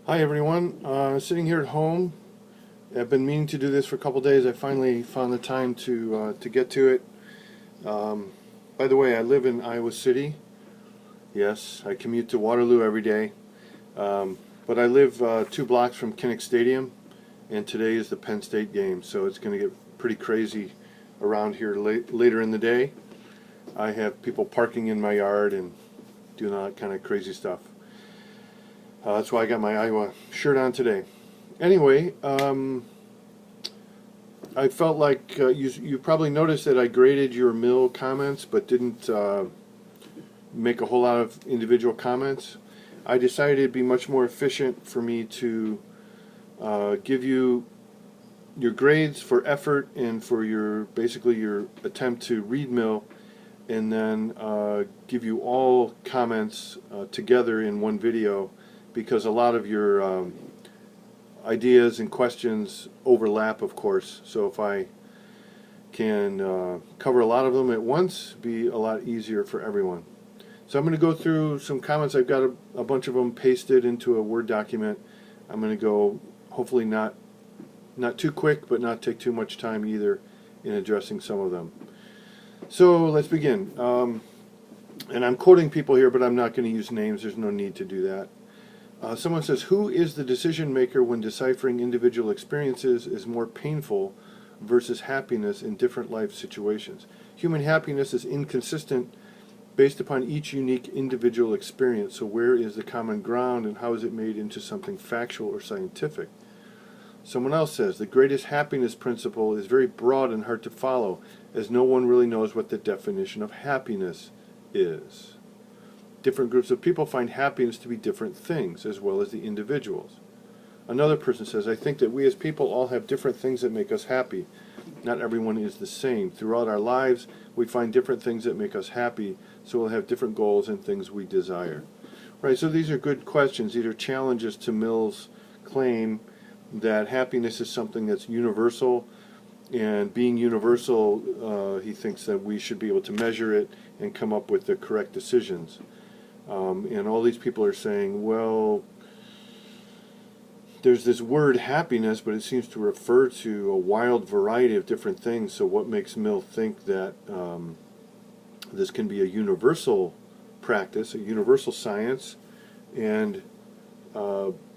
Hi everyone, sitting here at home. I've been meaning to do this for a couple days. I finally found the time to get to it. Um, by the way, I live in Iowa City. Yes, I commute to Waterloo every day. But I live 2 blocks from Kinnick Stadium, and today is the Penn State game, so it's going to get pretty crazy around here later in the day. I have people parking in my yard and doing all that kind of crazy stuff. That's why I got my Iowa shirt on today. Anyway, I felt like you probably noticed that I graded your mill comments but didn't make a whole lot of individual comments. I decided it'd be much more efficient for me to give you your grades for effort and for your basically your attempt to read mill, and then give you all comments together in one video, because a lot of your ideas and questions overlap, of course. So if I can cover a lot of them at once, it'd be a lot easier for everyone. So I'm going to go through some comments. I've got a bunch of them pasted into a Word document. I'm going to go, hopefully not too quick, but not take too much time either in addressing some of them. So let's begin. And I'm quoting people here, but I'm not going to use names. There's no need to do that. Someone says, who is the decision maker when deciphering individual experiences is more painful versus happiness in different life situations? Human happiness is inconsistent based upon each unique individual experience. So where is the common ground, and how is it made into something factual or scientific? Someone else says, the greatest happiness principle is very broad and hard to follow, as no one really knows what the definition of happiness is. Different groups of people find happiness to be different things, as well as the individuals. Another person says, I think that we as people all have different things that make us happy. Not everyone is the same. Throughout our lives, we find different things that make us happy, so we'll have different goals and things we desire. Right, so these are good questions. These are challenges to Mill's claim that happiness is something that's universal, and being universal, he thinks that we should be able to measure it and come up with the correct decisions. And all these people are saying, well, there's this word happiness, but it seems to refer to a wild variety of different things. So what makes Mill think that this can be a universal practice, a universal science, and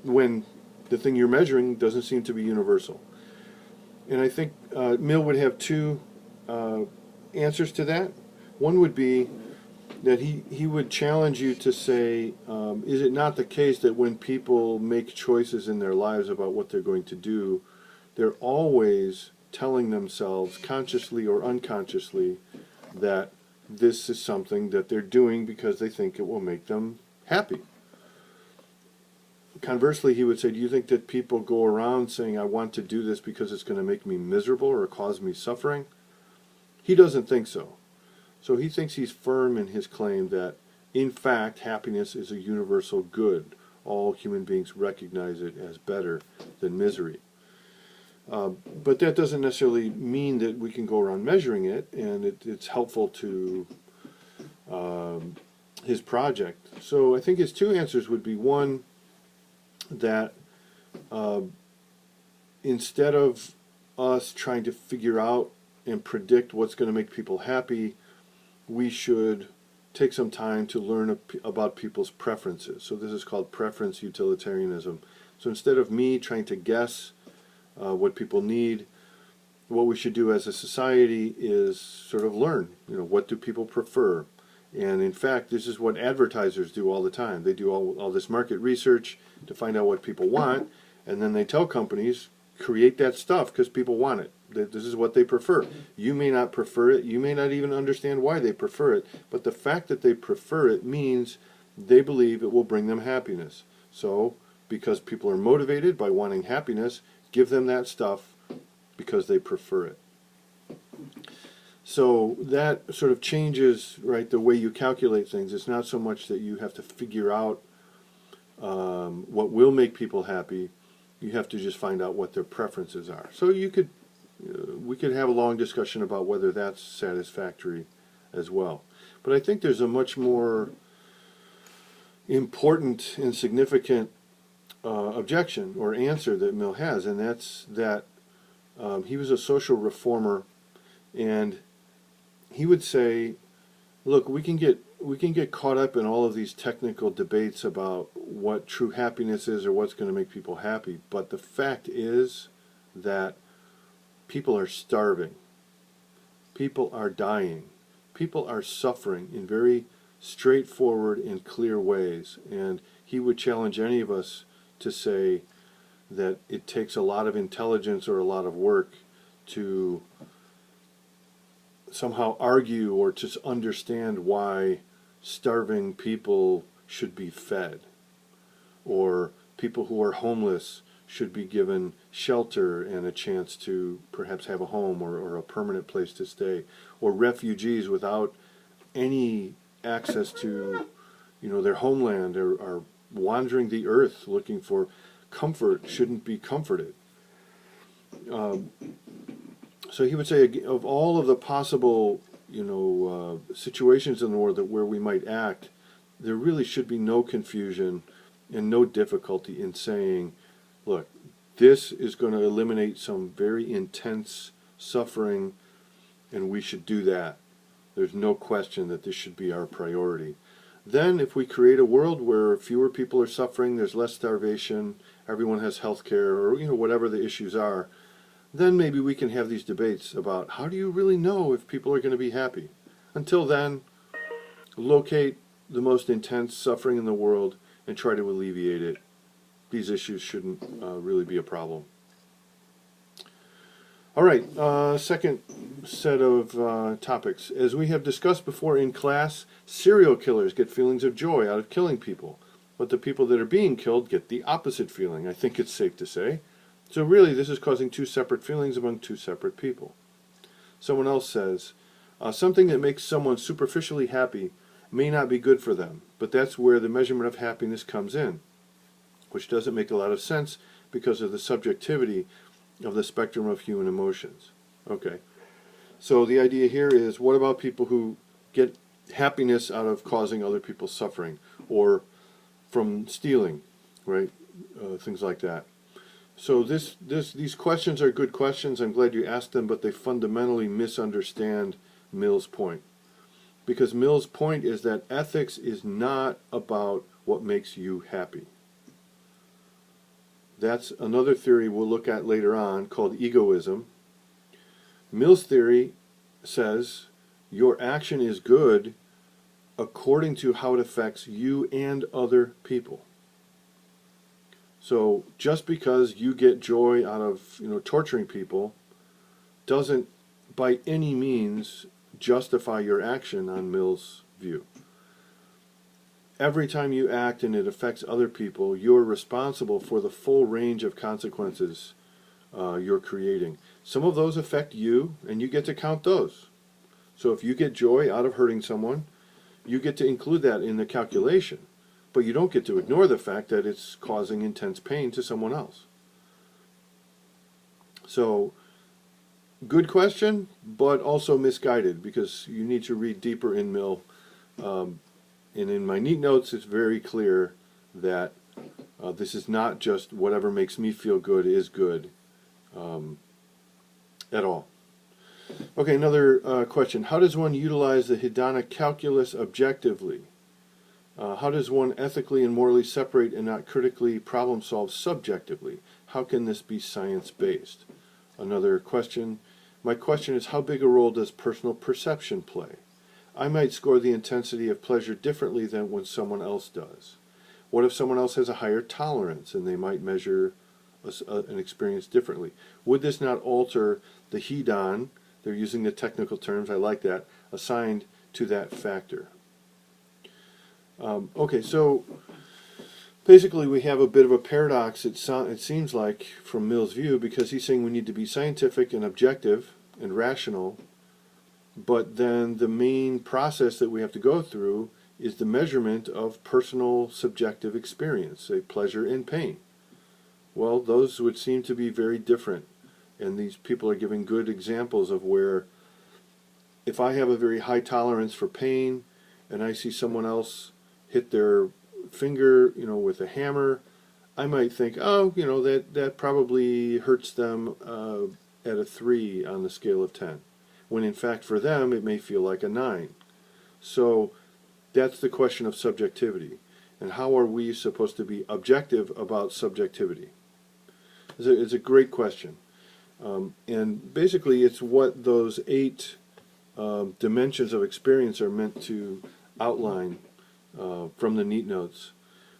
when the thing you're measuring doesn't seem to be universal? And I think Mill would have two answers to that. One would be that he would challenge you to say, is it not the case that when people make choices in their lives about what they're going to do, they're always telling themselves, consciously or unconsciously, that this is something that they're doing because they think it will make them happy? Conversely, he would say, do you think that people go around saying, I want to do this because it's going to make me miserable or cause me suffering? He doesn't think so. So he thinks he's firm in his claim that, in fact, happiness is a universal good. All human beings recognize it as better than misery. But that doesn't necessarily mean that we can go around measuring it, and it's helpful to his project. So I think his two answers would be, one, that instead of us trying to figure out and predict what's going to make people happy, we should take some time to learn about people's preferences. So this is called preference utilitarianism. So instead of me trying to guess what people need, what we should do as a society is sort of learn, what do people prefer? And in fact, this is what advertisers do all the time. They do all this market research to find out what people want, and then they tell companies, create that stuff because people want it. This is what they prefer. You may not prefer it. You may not even understand why they prefer it. But the fact that they prefer it means they believe it will bring them happiness. So, because people are motivated by wanting happiness, give them that stuff because they prefer it. So that sort of changes, right, the way you calculate things. It's not so much that you have to figure out what will make people happy. You have to just find out what their preferences are. So we could have a long discussion about whether that's satisfactory as well. But I think there's a much more important and significant objection or answer that Mill has, and that's that he was a social reformer, and he would say, look, we can get caught up in all of these technical debates about what true happiness is or what's going to make people happy, but the fact is that people are starving, people are dying, people are suffering in very straightforward and clear ways, and he would challenge any of us to say that it takes a lot of intelligence or a lot of work to somehow argue or to understand why starving people should be fed, or people who are homeless should be given shelter and a chance to perhaps have a home or a permanent place to stay, or refugees without any access to, their homeland, or are wandering the earth looking for comfort shouldn't be comforted. So he would say, of all of the possible, situations in the world where we might act, there really should be no confusion and no difficulty in saying, look, this is going to eliminate some very intense suffering, and we should do that. There's no question that this should be our priority. Then if we create a world where fewer people are suffering, there's less starvation, everyone has health care, or whatever the issues are, then maybe we can have these debates about how do you really know if people are going to be happy. Until then, locate the most intense suffering in the world and try to alleviate it. These issues shouldn't really be a problem. All right, second set of topics. As we have discussed before in class, serial killers get feelings of joy out of killing people, but the people that are being killed get the opposite feeling, I think it's safe to say. So really, this is causing two separate feelings among two separate people. Someone else says, something that makes someone superficially happy may not be good for them, but that's where the measurement of happiness comes in, which doesn't make a lot of sense because of the subjectivity of the spectrum of human emotions. Okay, so the idea here is, what about people who get happiness out of causing other people suffering, or from stealing, right? Things like that. So these questions are good questions. I'm glad you asked them, but they fundamentally misunderstand Mill's point. Because Mill's point is that ethics is not about what makes you happy. That's another theory we'll look at later on called egoism. Mill's theory says your action is good according to how it affects you and other people. So just because you get joy out of torturing people doesn't by any means justify your action on Mill's view. Every time you act and it affects other people, you're responsible for the full range of consequences you're creating. Some of those affect you, and you get to count those. So if you get joy out of hurting someone, you get to include that in the calculation. But you don't get to ignore the fact that it's causing intense pain to someone else. So, good question, but also misguided, because you need to read deeper in Mill. And in my neat notes, it's very clear that this is not just whatever makes me feel good is good at all. Okay, another question. How does one utilize the hedonic calculus objectively? How does one ethically and morally separate and not critically problem solve subjectively? How can this be science-based? Another question. My question is, how big a role does personal perception play? I might score the intensity of pleasure differently than when someone else does. What if someone else has a higher tolerance and they might measure an experience differently? Would this not alter the hedon, they're using the technical terms, I like that, assigned to that factor? Okay, so basically we have a bit of a paradox, it seems like, from Mill's view, because he's saying we need to be scientific and objective and rational, but then the main process that we have to go through is the measurement of personal subjective experience, say pleasure and pain. Well, those would seem to be very different, and these people are giving good examples of where if I have a very high tolerance for pain and I see someone else hit their finger, with a hammer, I might think, oh, that probably hurts them at a 3 on the scale of 10, when in fact for them it may feel like a 9. So that's the question of subjectivity. And how are we supposed to be objective about subjectivity? It's a great question. And basically it's what those 8 dimensions of experience are meant to outline from the Neat Notes,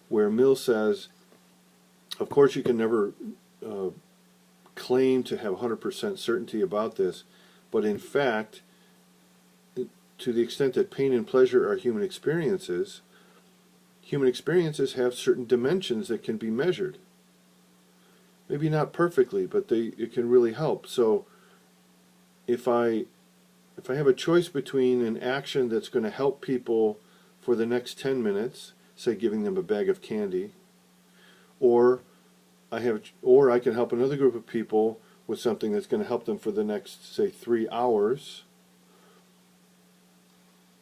where Mill says, of course you can never claim to have 100% certainty about this, but in fact, to the extent that pain and pleasure are human experiences have certain dimensions that can be measured. Maybe not perfectly, but it can really help. So if I have a choice between an action that's going to help people for the next 10 minutes, say giving them a bag of candy, or I can help another group of people with something that's going to help them for the next, say, 3 hours,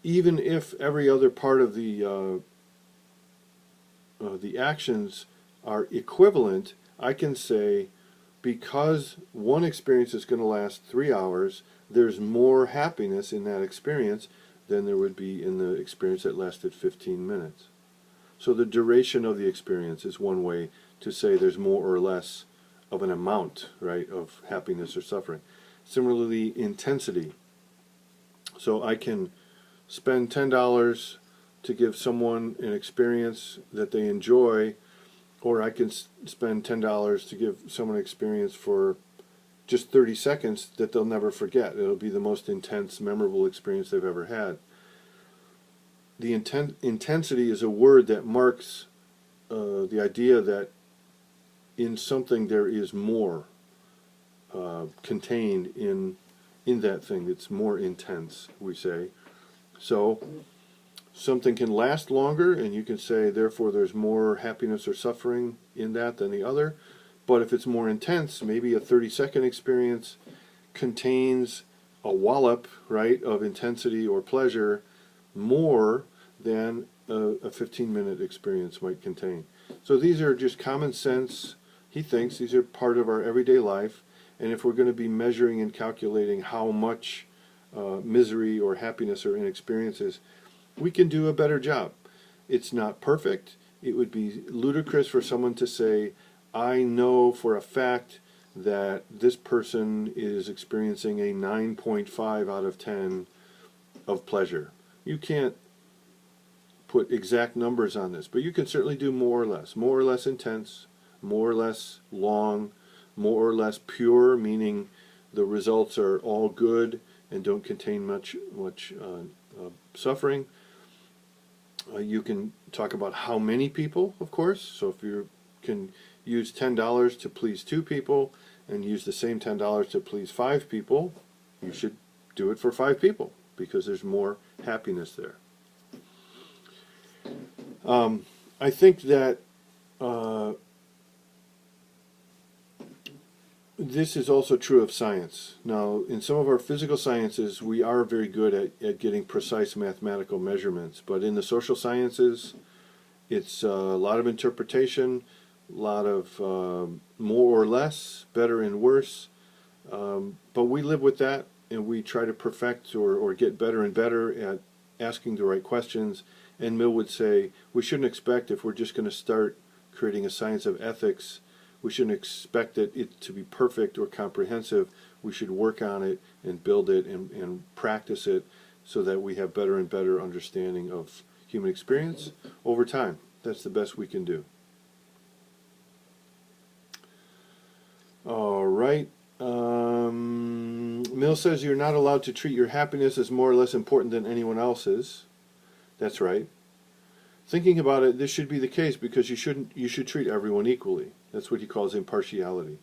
even if every other part of the actions are equivalent, I can say, because one experience is going to last 3 hours, there's more happiness in that experience than there would be in the experience that lasted 15 minutes. So the duration of the experience is one way to say there's more or less of an amount, right, of happiness or suffering. Similarly, intensity. So I can spend $10 to give someone an experience that they enjoy, or I can spend $10 to give someone an experience for just 30 seconds that they'll never forget. It'll be the most intense, memorable experience they've ever had. The intensity is a word that marks the idea that in something there is more contained in that thing. It's more intense, we say. So something can last longer, and you can say, therefore, there's more happiness or suffering in that than the other. But if it's more intense, maybe a 30-second experience contains a wallop, right, of intensity or pleasure more than a 15-minute experience might contain. So these are just common sense. He thinks these are part of our everyday life, and if we're going to be measuring and calculating how much misery or happiness are in experiences, we can do a better job. It's not perfect. It would be ludicrous for someone to say, I know for a fact that this person is experiencing a 9.5 out of 10 of pleasure. You can't put exact numbers on this, but you can certainly do more or less intense, more or less long, more or less pure, meaning the results are all good and don't contain much suffering. You can talk about how many people, of course. So if you can use $10 to please 2 people and use the same $10 to please 5 people, you should do it for 5 people because there's more happiness there. I think that this is also true of science. Now, in some of our physical sciences, we are very good at getting precise mathematical measurements, but in the social sciences, it's a lot of interpretation, a lot of more or less, better and worse, but we live with that, and we try to perfect or get better and better at asking the right questions. And Mill would say, we shouldn't expect, if we're just going to start creating a science of ethics, we shouldn't expect it to be perfect or comprehensive. We should work on it and build it and practice it so that we have better and better understanding of human experience over time. That's the best we can do. All right. Mill says you're not allowed to treat your happiness as more or less important than anyone else's. That's right. Thinking about it, this should be the case because you should treat everyone equally. That's what he calls impartiality.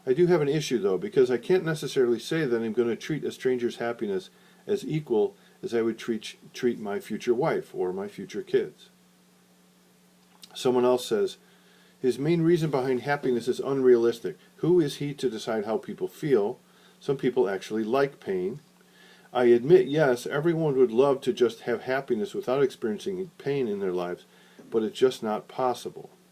I do have an issue, though, because I can't necessarily say that I'm going to treat a stranger's happiness as equal as I would treat my future wife or my future kids. Someone else says, his main reason behind happiness is unrealistic. Who is he to decide how people feel? Some people actually like pain. I admit, yes, everyone would love to just have happiness without experiencing pain in their lives, but it's just not possible.